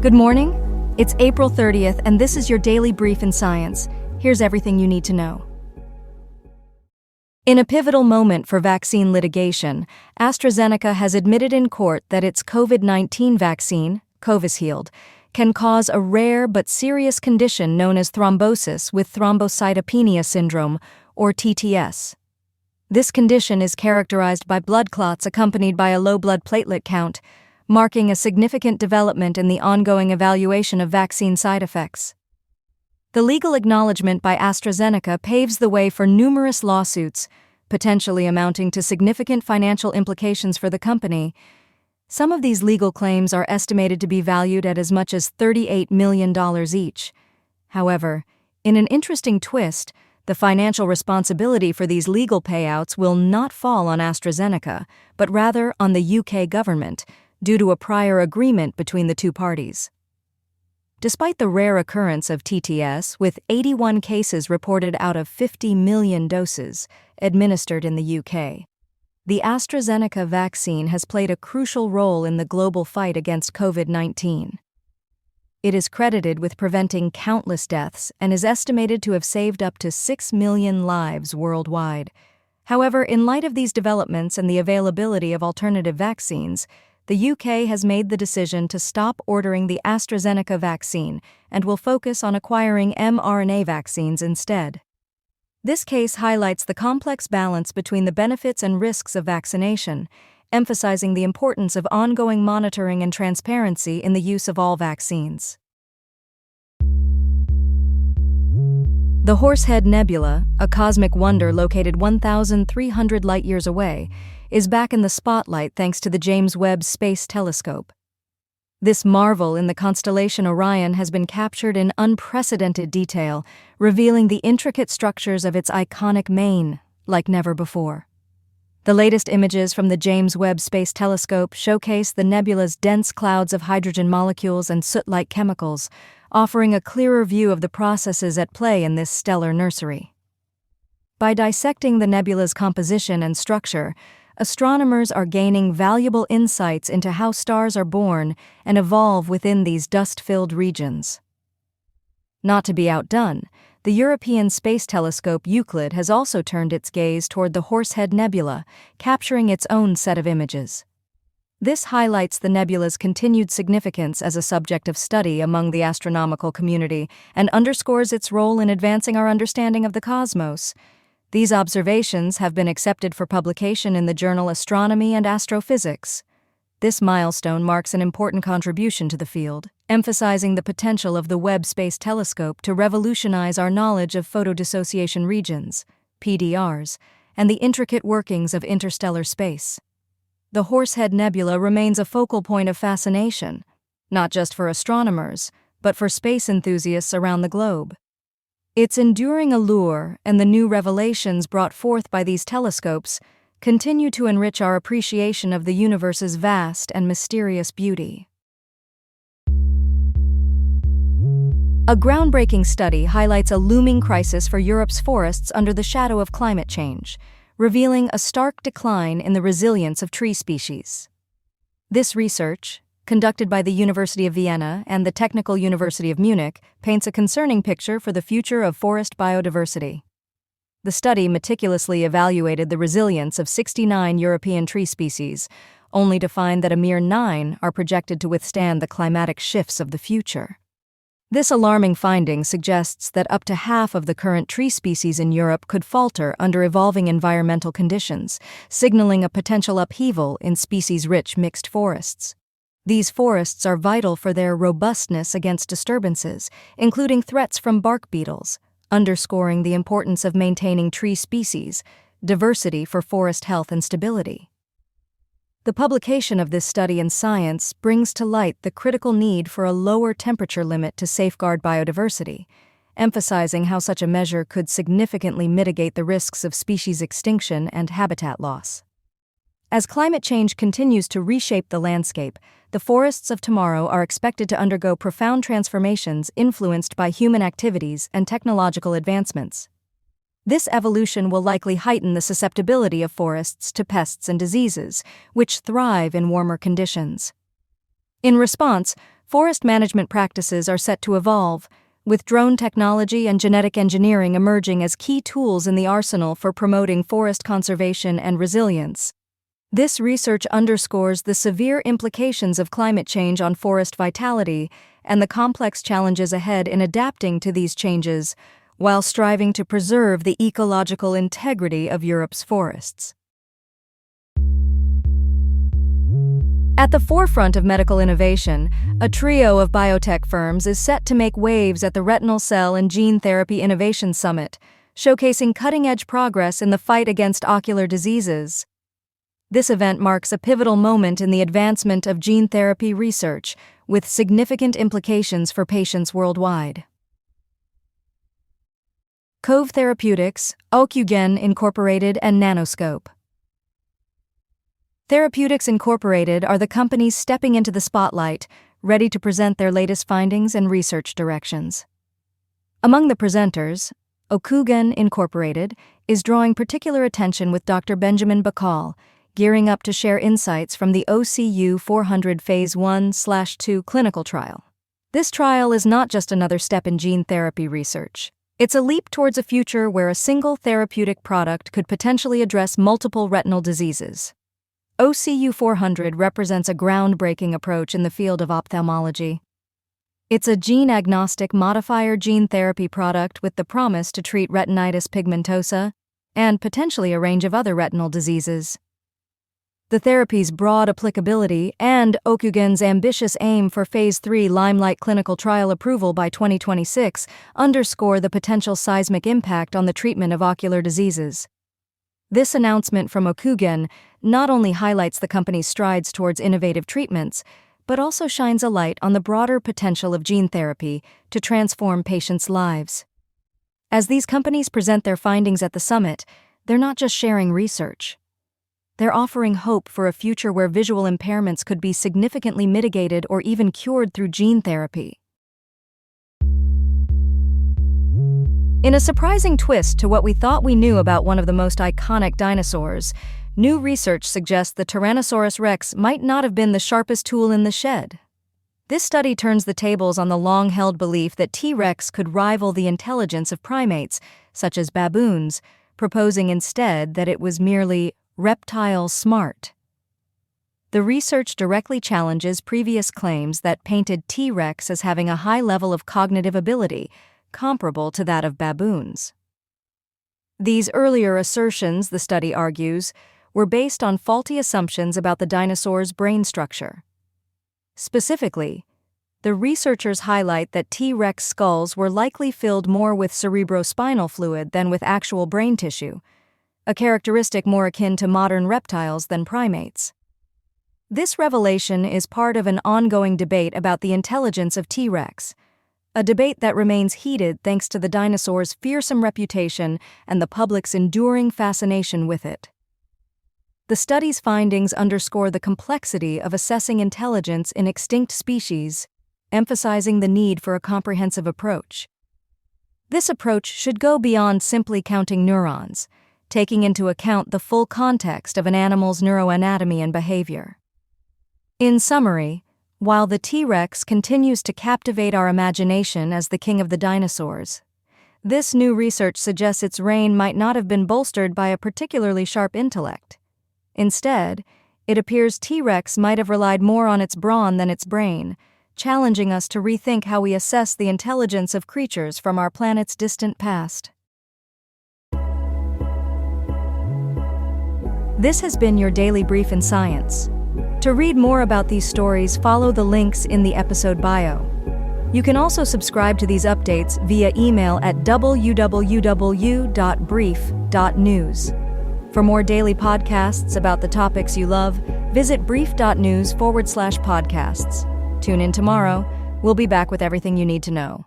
Good morning. It's April 30th, and this is your daily brief in science. Here's everything you need to know. In a pivotal moment for vaccine litigation, AstraZeneca has admitted in court that its COVID-19 vaccine, Covishield, can cause a rare but serious condition known as thrombosis with thrombocytopenia syndrome, or TTS. This condition is characterized by blood clots accompanied by a low blood platelet count, marking a significant development in the ongoing evaluation of vaccine side effects. The legal acknowledgement by AstraZeneca paves the way for numerous lawsuits, potentially amounting to significant financial implications for the company. Some of these legal claims are estimated to be valued at as much as $38 million each. However, in an interesting twist, the financial responsibility for these legal payouts will not fall on AstraZeneca, but rather on the UK government, due to a prior agreement between the two parties. Despite the rare occurrence of TTS, with 81 cases reported out of 50 million doses administered in the UK, the AstraZeneca vaccine has played a crucial role in the global fight against COVID-19. It is credited with preventing countless deaths and is estimated to have saved up to 6 million lives worldwide. However, in light of these developments and the availability of alternative vaccines, the UK has made the decision to stop ordering the AstraZeneca vaccine and will focus on acquiring mRNA vaccines instead. This case highlights the complex balance between the benefits and risks of vaccination, emphasizing the importance of ongoing monitoring and transparency in the use of all vaccines. The Horsehead Nebula, a cosmic wonder located 1,300 light-years away, is back in the spotlight thanks to the James Webb Space Telescope. This marvel in the constellation Orion has been captured in unprecedented detail, revealing the intricate structures of its iconic mane like never before. The latest images from the James Webb Space Telescope showcase the nebula's dense clouds of hydrogen molecules and soot-like chemicals, offering a clearer view of the processes at play in this stellar nursery. By dissecting the nebula's composition and structure, astronomers are gaining valuable insights into how stars are born and evolve within these dust-filled regions. Not to be outdone, the European Space Telescope Euclid has also turned its gaze toward the Horsehead Nebula, capturing its own set of images. This highlights the nebula's continued significance as a subject of study among the astronomical community and underscores its role in advancing our understanding of the cosmos. These observations have been accepted for publication in the journal Astronomy and Astrophysics. This milestone marks an important contribution to the field, emphasizing the potential of the Webb Space Telescope to revolutionize our knowledge of photodissociation regions, PDRs, and the intricate workings of interstellar space. The Horsehead Nebula remains a focal point of fascination, not just for astronomers, but for space enthusiasts around the globe. Its enduring allure and the new revelations brought forth by these telescopes continue to enrich our appreciation of the universe's vast and mysterious beauty. A groundbreaking study highlights a looming crisis for Europe's forests under the shadow of climate change, revealing a stark decline in the resilience of tree species. This research, conducted by the University of Vienna and the Technical University of Munich, paints a concerning picture for the future of forest biodiversity. The study meticulously evaluated the resilience of 69 European tree species, only to find that a mere 9 are projected to withstand the climatic shifts of the future. This alarming finding suggests that up to half of the current tree species in Europe could falter under evolving environmental conditions, signaling a potential upheaval in species-rich mixed forests. These forests are vital for their robustness against disturbances, including threats from bark beetles, underscoring the importance of maintaining tree species diversity for forest health and stability. The publication of this study in Science brings to light the critical need for a lower temperature limit to safeguard biodiversity, emphasizing how such a measure could significantly mitigate the risks of species extinction and habitat loss. As climate change continues to reshape the landscape, the forests of tomorrow are expected to undergo profound transformations influenced by human activities and technological advancements. This evolution will likely heighten the susceptibility of forests to pests and diseases, which thrive in warmer conditions. In response, forest management practices are set to evolve, with drone technology and genetic engineering emerging as key tools in the arsenal for promoting forest conservation and resilience. This research underscores the severe implications of climate change on forest vitality and the complex challenges ahead in adapting to these changes, while striving to preserve the ecological integrity of Europe's forests. At the forefront of medical innovation, a trio of biotech firms is set to make waves at the Retinal Cell and Gene Therapy Innovation Summit, showcasing cutting-edge progress in the fight against ocular diseases. This event marks a pivotal moment in the advancement of gene therapy research, with significant implications for patients worldwide. Cove Therapeutics, Ocugen Incorporated, and Nanoscope. Therapeutics Incorporated are the companies stepping into the spotlight, ready to present their latest findings and research directions. Among the presenters, Ocugen Incorporated is drawing particular attention with Dr. Benjamin Bakal, gearing up to share insights from the OCU 400 Phase 1/2 clinical trial. This trial is not just another step in gene therapy research. It's a leap towards a future where a single therapeutic product could potentially address multiple retinal diseases. OCU 400 represents a groundbreaking approach in the field of ophthalmology. It's a gene-agnostic modifier gene therapy product with the promise to treat retinitis pigmentosa and potentially a range of other retinal diseases. The therapy's broad applicability and Ocugen's ambitious aim for Phase 3 Limelight clinical trial approval by 2026 underscore the potential seismic impact on the treatment of ocular diseases. This announcement from Ocugen not only highlights the company's strides towards innovative treatments, but also shines a light on the broader potential of gene therapy to transform patients' lives. As these companies present their findings at the summit, they're not just sharing research. They're offering hope for a future where visual impairments could be significantly mitigated or even cured through gene therapy. In a surprising twist to what we thought we knew about one of the most iconic dinosaurs, new research suggests the Tyrannosaurus rex might not have been the sharpest tool in the shed. This study turns the tables on the long-held belief that T-Rex could rival the intelligence of primates, such as baboons, proposing instead that it was merely reptile smart. The research directly challenges previous claims that painted T-Rex as having a high level of cognitive ability, comparable to that of baboons. These earlier assertions, the study argues, were based on faulty assumptions about the dinosaur's brain structure. Specifically, the researchers highlight that T-Rex skulls were likely filled more with cerebrospinal fluid than with actual brain tissue, a characteristic more akin to modern reptiles than primates. This revelation is part of an ongoing debate about the intelligence of T-Rex, a debate that remains heated thanks to the dinosaur's fearsome reputation and the public's enduring fascination with it. The study's findings underscore the complexity of assessing intelligence in extinct species, emphasizing the need for a comprehensive approach. This approach should go beyond simply counting neurons, taking into account the full context of an animal's neuroanatomy and behavior. In summary, while the T-Rex continues to captivate our imagination as the king of the dinosaurs, this new research suggests its reign might not have been bolstered by a particularly sharp intellect. Instead, it appears T-Rex might have relied more on its brawn than its brain, challenging us to rethink how we assess the intelligence of creatures from our planet's distant past. This has been your daily brief in science. To read more about these stories, follow the links in the episode bio. You can also subscribe to these updates via email at www.brief.news. For more daily podcasts about the topics you love, visit brief.news/podcasts. Tune in tomorrow. We'll be back with everything you need to know.